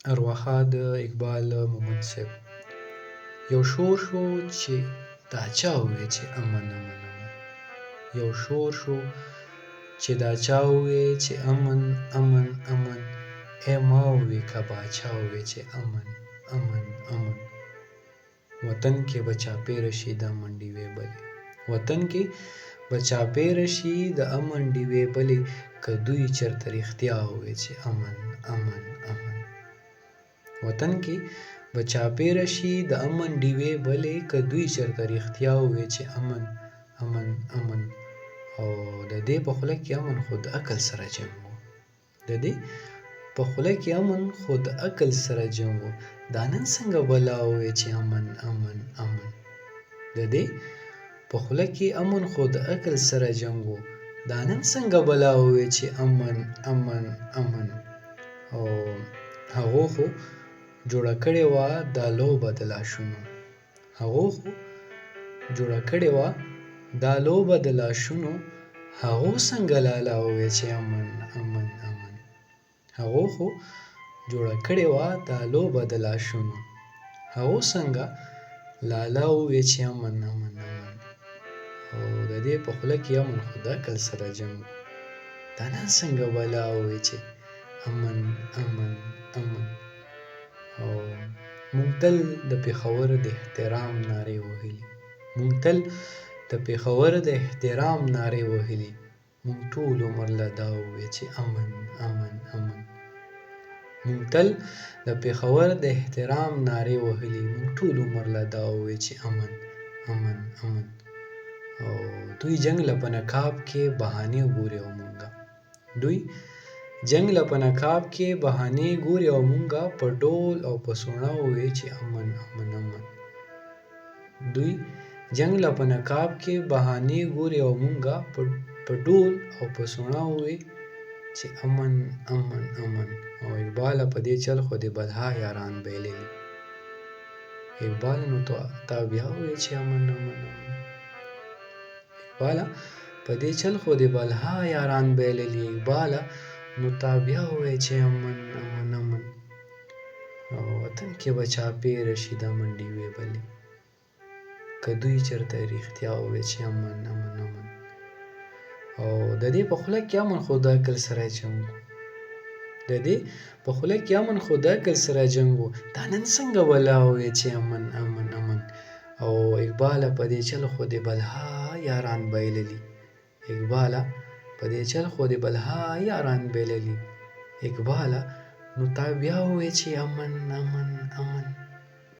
ارواښاد اقبال مومند صاحب یو شور شو چې دا چا ووی چې امن امن امن. یو شور شو چې دا چا ووی چې امن امن امن. ای ما ووی که باچا ووی چې امن امن امن. وطن کې به چاپېره شي د امن ډیوې بلې. وطن کې به چاپېره شي د امن ډیوې بلې. که دوی چېرته رښتیا ووی چې امن امن امن. وطن کې به چاپېره شي د امن ډیوې بلې. که دوی چېرته رښتیا ووی چې امن امن امن. او د دې په خوله کې امن خو د عقل سره جنګ و. د دې په خوله کې امن خو د عقل سره جنګ و. دا نن څنګه بلا ووی چې امن امن امن. د دې په خوله کې امن خو د عقل سره جنګ و. دا نن څنګه بلا ووی چې امن امن امن. او هغو خو جوړه کړې وه دا لوبه د لاشونو. هغو خو جوړه کړې وه دا لوبه د لاشونو. هغو څنګه لالا ووی چې امن امن امن. هغو خو جوړه کړې وه دا لوبه د لاشونو. هغو څنګه لالا ووی چې امن امن امن. او د دې په خوله کې امن خو د عقل سره جنګ و. دا نن څنګه بلا ووی چې امن امن امن. او موږ تل د پېښور د احترام نارې وهلي. موږ تل د پېښور د احترام نارې وهلي. موږ ټول عمر له دا ووی چې امن امن امن. موږ تل د پېښور د احترام نارې وهلي. موږ ټول عمر له دا ووی چې امن امن امن. او دوی جنګ له په نقاب کې بهانې ګوري او مونږه. دوی جنګ له په نقاب کې بهانې ګوري او مونږه. په ډول او په سوڼه ووی چې امن امن امن. دوی جنګ له په نقاب کې بهانې ګوري او مونږه. په ډول او په سوڼه ووی چې امن امن امن. او اقباله په دې چل خو دې بلها یاران بایللي. اقباله نو تا بیا ووی چې امن امن امن. اقباله په دې چل خو دې بلها یاران بایللي. اقباله نو تا بیا ووی چې امن امن امن. او وطن کې به چاپېره شي د امن ډیوې بلې. که دوی چېرته رښتیا ووی چې امن امن امن. او د دې په خوله کې امن خو د عقل سره جنګ و. د دې په خوله کې امن خو د عقل سره جنګ و. دا نن څنګه بلا ووی چې امن امن امن. او اقباله په دې چل خو دې بلها یاران بایللي. اقباله په دې چل خو دې بلها یاران بایللي. اقباله نو تا بیا ووی چې امن امن امن.